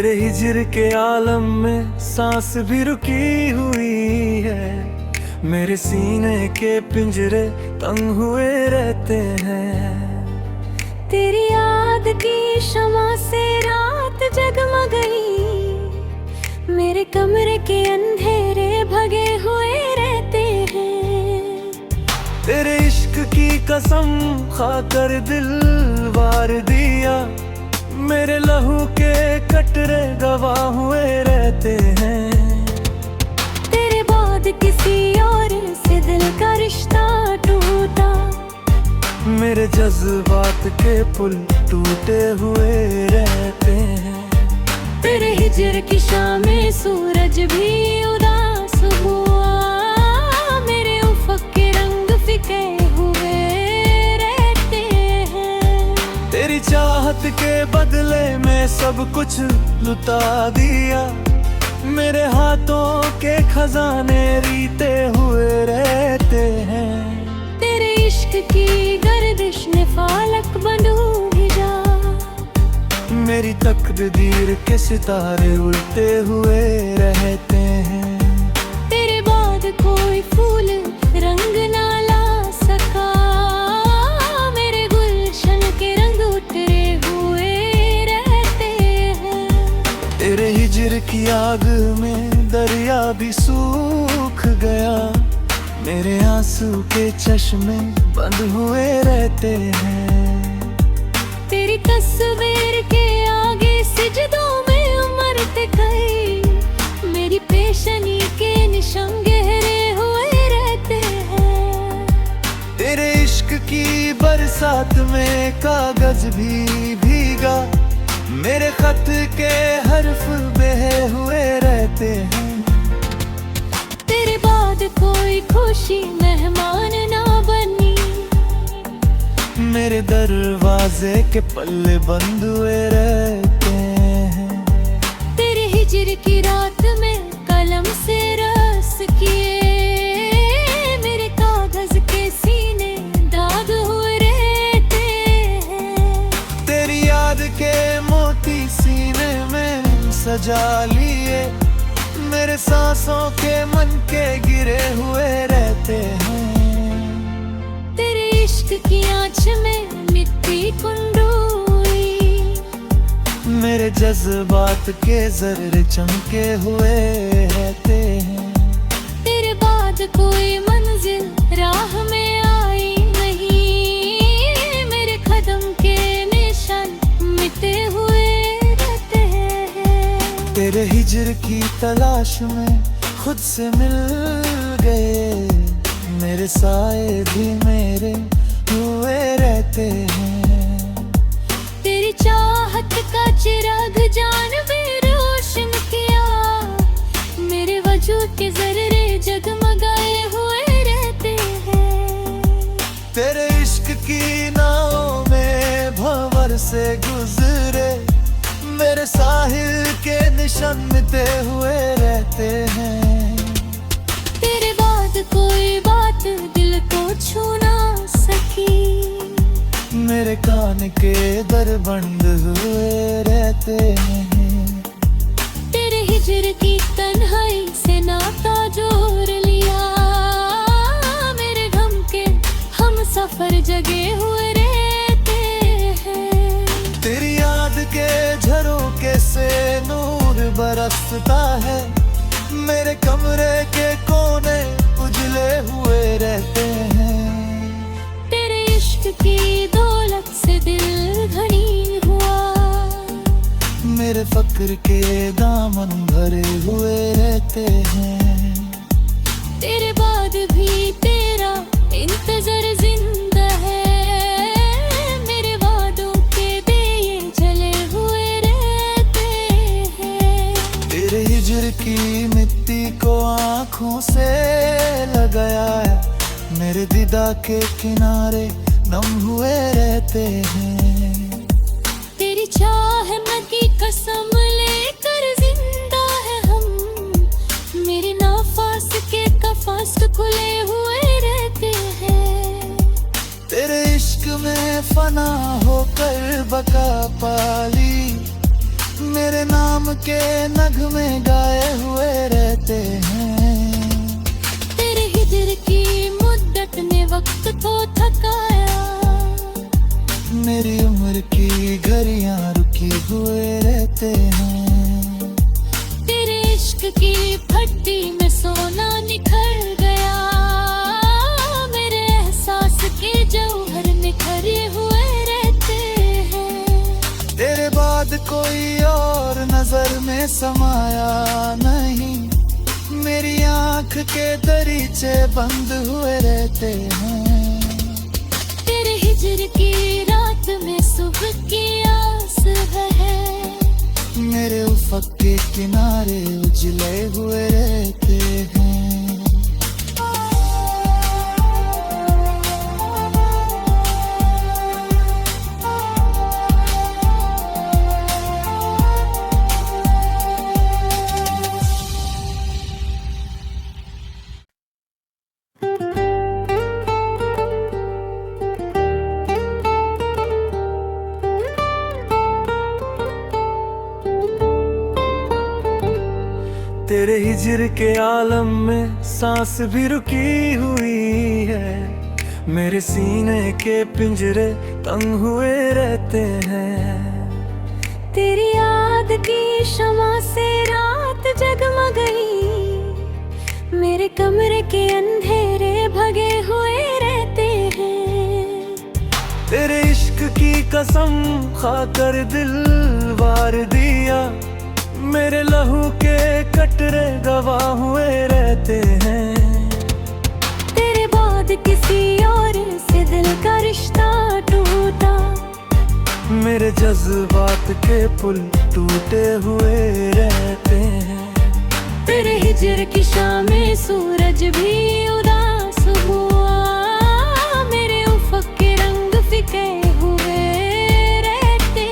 तेरे हिजर के आलम में सांस भी रुकी हुई है। मेरे सीने के पिंजरे तंग हुए रहते हैं। तेरी याद की शमा से रात जगमगई, मेरे कमरे के अंधेरे भगे हुए रहते हैं। तेरे इश्क की कसम खाकर दिल वार दिया, मेरे लहू के कटरे गवाह हुए रहते हैं। तेरे बाद किसी और से दिल का रिश्ता टूटा, मेरे जज्बात के पुल टूटे हुए रहते हैं। तेरे हिजर की शाम में सूरज भी उदास हुआ, मेरे उफ़क़ के रंग फिके हुए रहते हैं। तेरी चाहत के बदले में सब कुछ लुटा दिया, मेरे हाथों के खजाने रीते हुए रहते हैं। तेरे इश्क की गर्दिश ने फालक बंधू भिजा, मेरी तकदीर के सितारे उल्टे हुए रहते हैं। तेरे बाद कोई फूल रंग ना ला सका, मेरे गुलशन के रंग उतरे हुए रहते हैं। तेरे हिजर की आग में दरिया भी सूख गया, मेरे आंसू के चश्मे बंद हुए रहते हैं। तेरी तस्वीर के आगे सिजदों में उमरत गई, मेरी पेशनी के निशान गहरे हुए रहते हैं। तेरे इश्क की बरसात में कागज भी भीगा, मेरे खत के हर्फ बहे हुए रहते हैं। तेरे बाद कोई खुशी मेहमान ना बनी, मेरे दरवाजे के पल्ले बंद हुए रहते हैं। तेरे हिजर की रात में कलम से रस किए, मेरे कागज के सीने दाग हुए रहते हैं। तेरी याद के मोती सीने में सजा लिए, मेरे सांसों के मन के गिरे हुए रहते हैं। तेरे इश्क की आँच में मिट्टी कुंडोई, मेरे जज्बात के जर्रे चमके हुए रहते हैं। तेरे बाद कोई मंजिल राह में आई नहीं, मेरे कदम के निशान मिटे हुए रहते हैं। तेरे हिजर की तलाश में खुद से मिल गए, मेरे साए भी मेरे हुए रहते हैं। तेरी चाहत का चिराग जान भी रोशन किया, मेरे वजूद के जर्रे जगमगाए हुए रहते हैं। तेरे इश्क की नाव में भंवर से गुजरे, मेरे साहिल के निशान मिटे हुए रहते हैं। तेरे बाद कोई बात दिल को छू ना सकी, मेरे कान के दर बंद हुए रहते हैं। तेरे हिजर की तन्हाई से नाता जोड़ लिया, मेरे गम के हम सफर जगे हुए रहते हैं। तेरी याद के झरोके से नूर बरसता है, मेरे कमरे के कोने उजले हुए रहते हैं। तेरे इश्क की दौलत से दिल घनी हुआ, मेरे फक्र के दामन भरे हुए रहते हैं। तेरे बाद भी तेरा इंतजार जिंदा है, मेरे वादों के दिए जले हुए रहते हैं। तेरे हिजर की मिट्टी को आँखों से लगाया है, मेरे दिदा के किनारे नम हुए रहते हैं। तेरी चाहत की कसम लेकर जिंदा है हम, मेरे नाफास के कफास खुले हुए रहते हैं। तेरे इश्क में फना होकर बका पाली, मेरे नाम के नगमे गाए हुए रहते हैं। तेरे हिजर की मुद्दत ने वक्त को थकाया, मेरी उम्र की घड़ियां रुकी हुए रहते हैं। तेरे इश्क की भट्टी में सोना निखर गया, मेरे एहसास के जौहर निखरे हुए रहते हैं। तेरे बाद कोई और नजर में समाया नहीं, मेरी आंख के दरीचे बंद हुए रहते हैं। तेरे हिजर की रात में सुबह की आस है, मेरे उफक के किनारे उजले हुए रहते हैं। तेरे हिजर के आलम में सांस भी रुकी हुई है, मेरे सीने के पिंजरे तंग हुए रहते हैं। तेरी याद की शमा से रात जगमगाई, मेरे कमरे के अंधेरे भगे हुए रहते हैं। तेरे इश्क की कसम खाकर दिल वार दिया, मेरे लहू के कटरे गवाह हुए रहते हैं। तेरे बाद किसी और से दिल का रिश्ता टूटा, मेरे जज्बात के पुल टूटे हुए रहते हैं। तेरे हिजर की शाम में सूरज भी उदास हुआ, मेरे उफक के रंग फिके हुए रहते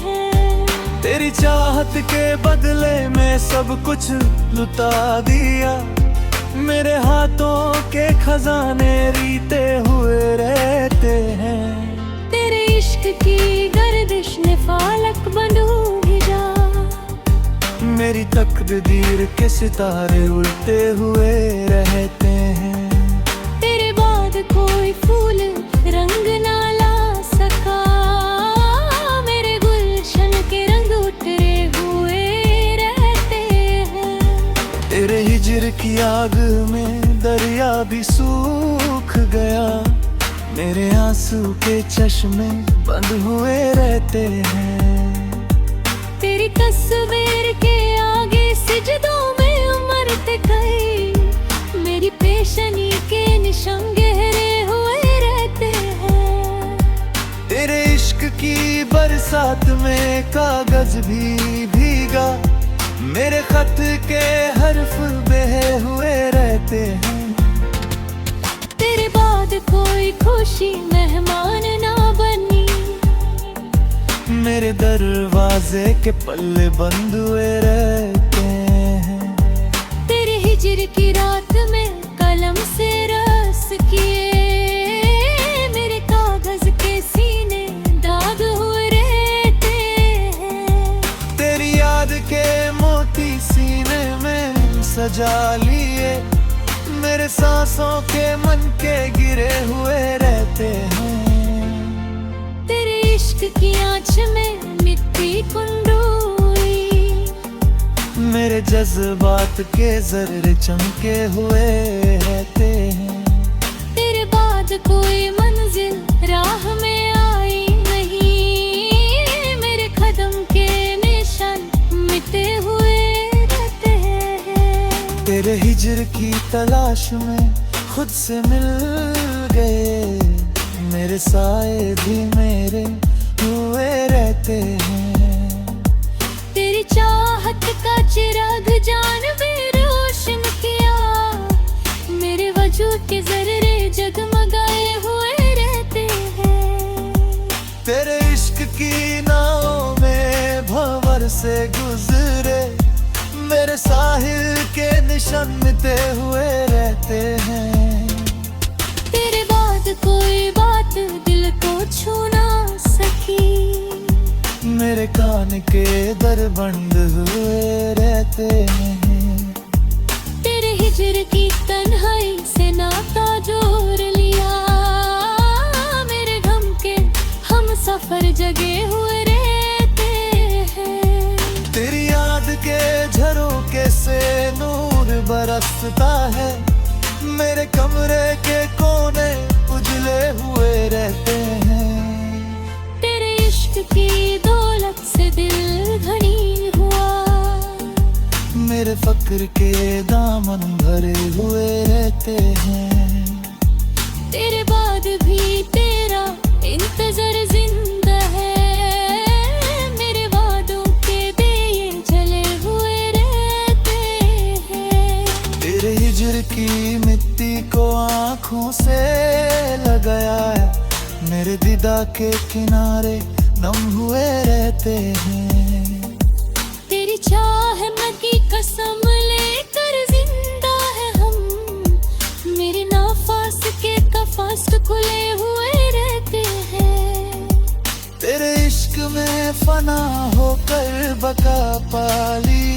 हैं। तेरी चाहत के बदले में सब कुछ लुटा दिया, मेरे हाथों के खजाने रीते हुए रहते हैं। तेरे इश्क की गर्दिश ने फालक बंधू भेजा, मेरी तकदीर के सितारे उड़ते हुए रहते हैं। तेरे बाद कोई फूल रंग ना ला सका, मेरे गुलशन के रंग उतरे हुए रहते हैं। तेरे हिजर की आग में दरिया भी सूख गया, मेरे आंसू के चश्मे बंद हुए रहते हैं। तेरी तस्वीर के आगे सिजदों में उमरत गई, मेरी पेशनी के निशान गहरे हुए रहते हैं। तेरे इश्क की बरसात में कागज भी भीगा, मेरे खत के हर्फ बहे हुए रहते हैं। तेरे बाद कोई खुशी मेहमान ना बनी, मेरे दरवाजे के पल्ले बंद हुए रहते हैं। तेरे हिजर की रात में कलम से रस किए, मेरे कागज के सीने दाग हुए रहते हैं। तेरी याद के मोती सीने में सजा लिए, मेरे सांसों के मन के गिरे हुए रहते हैं। तेरे इश्क की आँच में मिट्टी कुंडोई, मेरे जज्बात के जर्रे चमके हुए रहते हैं। तेरे बाद कोई मंजिल राह में आई नहीं, मेरे कदम के निशान मिटे हुए रहते हैं। तेरे हिजर की तलाश में खुद से मिल गए, मेरे साए भी मेरे हुए रहते हैं। तेरी चाहत का चिराग जान में रोशन किया, मेरे वजूद के जर्रे जगमगाए हुए रहते हैं। तेरे इश्क की नाव में भंवर से गुजरे, मेरे साहिल के निशान मिटे हुए रहते हैं। तेरे बाद कोई बात दिल को छू ना सकी, मेरे कान ईमान के दर बंद हुए रहते हैं। तेरे हिजर की तन्हाई से नाता जोड़ लिया, मेरे गम के हम सफर जगे हुए रहते हैं। तेरी याद के झरोके से नूर बरसता है, मेरे कमरे के कोने उजले हुए रहते हैं। तेरे इश्क की दौलत से दिल घनी हुआ, मेरे फक्र के दामन भरे हुए रहते हैं। तेरे बाद भी तेरा इंतजार जिंदा है, मेरे वादों के दिए जले हुए रहते हैं। तेरे हिजर की मिट्टी को आँखों से लगाया है, मेरे दीदा के किनारे नम हुए रहते हैं। तेरी चाह में की कसम लेकर जिंदा है हम, मेरे नाफास के कफास खुले हुए रहते हैं। तेरे इश्क में फना होकर बका पाली,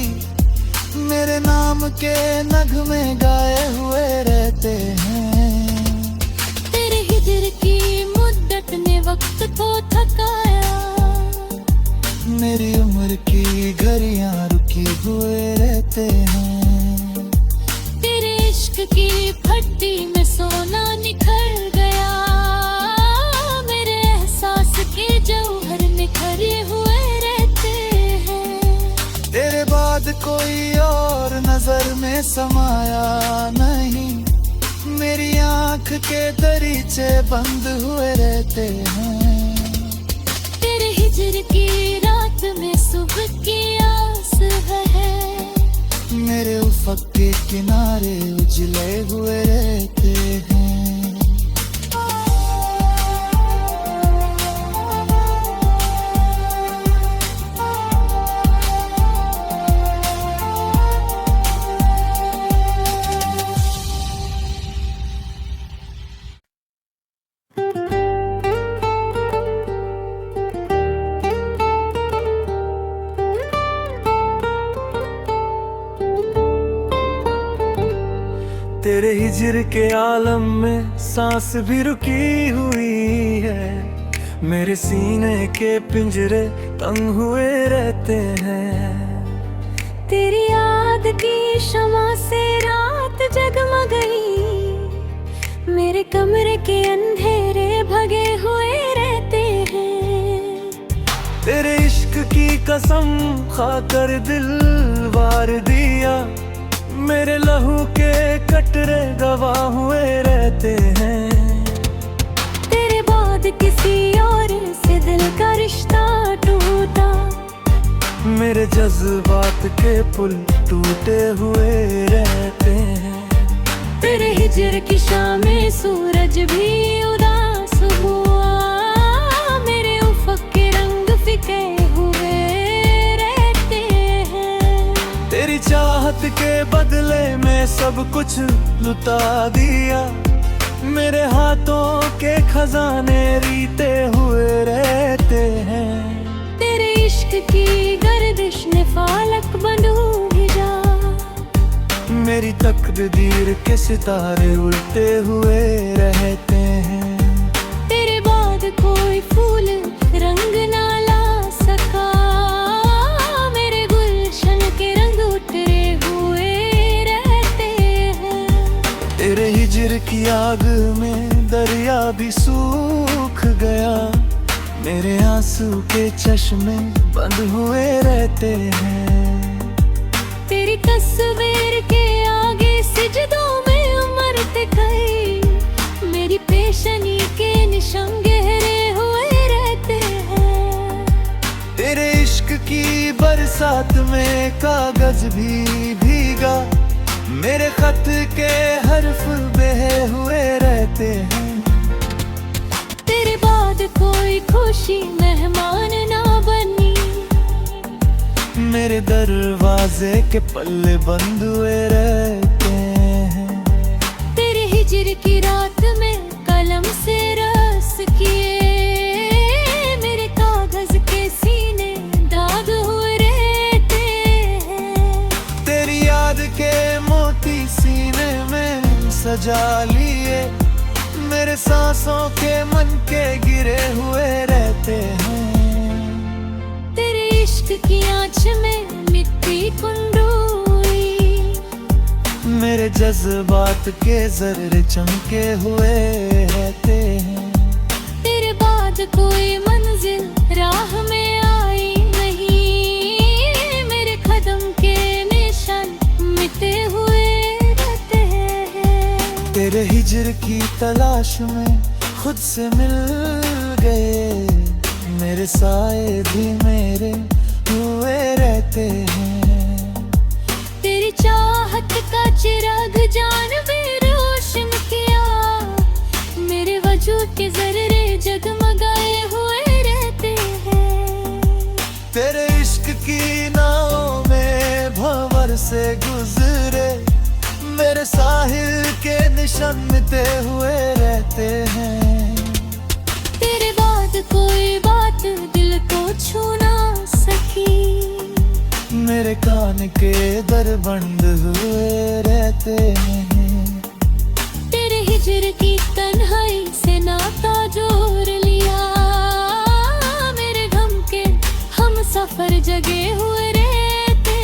मेरे नाम के नगमे गाए हुए रहते हैं। तेरे हिजर की मुद्दत ने वक्त को थकाया, मेरी उम्र की घड़ियां रुकी हुए रहते हैं। तेरे इश्क की भट्टी में सोना निखर गया, मेरे एहसास के जौहर निखरे हुए रहते हैं। तेरे बाद कोई और नजर में समाया नहीं, मेरी आंख के दरीचे बंद हुए रहते हैं। तेरे हिजर की रात में सुबह की आस है, मेरे उफक के किनारे उजले हुए रहते हैं। तेरे हिजर के आलम में सांस भी रुकी हुई है, मेरे सीने के पिंजरे तंग हुए रहते हैं। तेरी याद की शमा से रात जगमग गई, मेरे कमरे के अंधेरे भगे हुए रहते हैं। तेरे इश्क की कसम खाकर दिल वार दिया, मेरे लहू के कटरे गवाह हुए रहते हैं। तेरे बाद किसी और से दिल का रिश्ता टूटा, मेरे जज्बात के पुल टूटे हुए रहते हैं। तेरे हिजर की शाम में सूरज भी उदास हुआ, मेरे उफक के रंग फिके हुए रहते हैं। तेरी चाहत के बदले में सब कुछ लुटा दिया, मेरे हाथों के खजाने रीते हुए रहते हैं। तेरे इश्क की गर्दिश ने फालक बंधू भेजा, मेरी तकदीर के सितारे उड़ते हुए रहते हैं। तेरे बाद कोई फूल रंग ना ला सका, मेरे गुलशन के रंग उतरे हुए रहते हैं। तेरे हिजर की आग में दरिया भी सूख गया, मेरे आंसू के चश्मे बंद हुए रहते हैं। तेरी तस्वीर के आगे सिजदों में उमरते गई, मेरी पेशनी के निशान गहरे हुए रहते हैं। तेरे इश्क की बरसात में कागज भी भीगा, मेरे खत के हर्फ बहे हुए रहते हैं। तेरे बाद कोई खुशी मेहमान ना बनी, मेरे दरवाजे के पल्ले बंद हुए रहते हैं। तेरे हिजर की रात में कलम से रस किए, मेरे कागज के सीने दाग सजा लिए, मेरे सांसों के मन के गिरे हुए रहते हैं। तेरे इश्क की आँच में मिट्टी कुंडोई, मेरे जज्बात के जर्रे चमके हुए रहते हैं। तेरे बाद कोई मंजिल राह में आई नहीं, मेरे कदम के निशान मिटे हुए रहते हैं। तेरे हिजर की तलाश में खुद से मिल गए, मेरे साए भी मेरे हुए रहते हैं। तेरी चाहत का चिराग जान में रोशन किया, मेरे वजूद के जर्रे जगमगाए हुए रहते हैं। तेरे इश्क की नाव में भंवर से गुजरे, मेरे साहिल के निशान मिटे हुए रहते हैं। तेरे बाद कोई बात दिल को छू ना सकी, मेरे कान के दर बंद हुए रहते हैं। तेरे हिजर की तन्हाई से नाता जोड़ लिया, मेरे गम के हम सफर जगे हुए रहते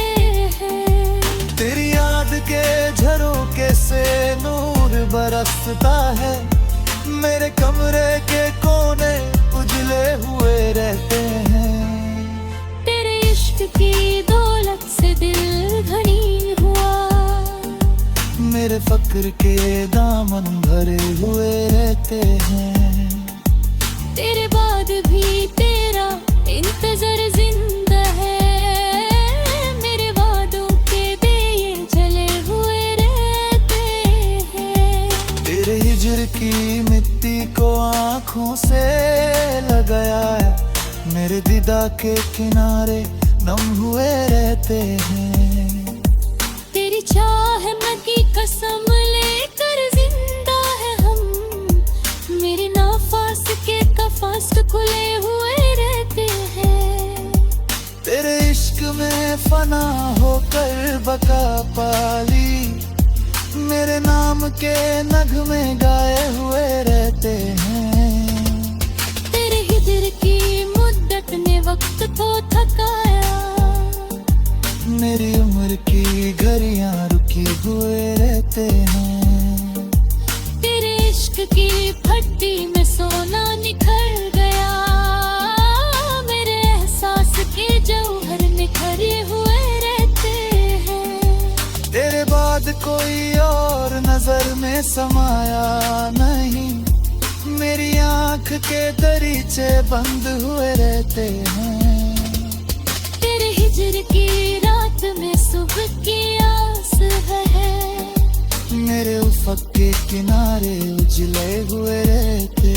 हैं। तेरी याद के झरोके से नूर बरसता है, मेरे कमरे के कोने उजले हुए रहते हैं। तेरे इश्क की दौलत से दिल घनी हुआ, मेरे फक्र के दामन भरे हुए रहते हैं। तेरे बाद भी तेरा इंतजार जिंदा है, मेरे वादों के दिए जले हुए रहते हैं। तेरे हिजर की मिट्टी को आँखों से लगाया है, मेरे दीदा के किनारे नम हुए रहते हैं। तेरी चाहत की कसम लेकर जिंदा है हम, मेरे नाफास के कफास खुले हुए रहते हैं। तेरे इश्क में फना होकर बका पाली, मेरे नाम के नगमे गाए हुए रहते हैं। तेरे हिजर की मुद्दत ने वक्त को थकाया, मेरी उम्र की घड़ियां रुकी हुए रहते हैं। तेरे इश्क की भट्टी में सोना निखर गया, मेरे एहसास के जौहर निखरे हुए रहते हैं। तेरे बाद कोई और नजर में समाया नहीं, मेरी आंख के दरीचे बंद हुए रहते हैं। तेरे हिजर की रात में सुबह की आस है, मेरे उफक के किनारे उजले हुए रहते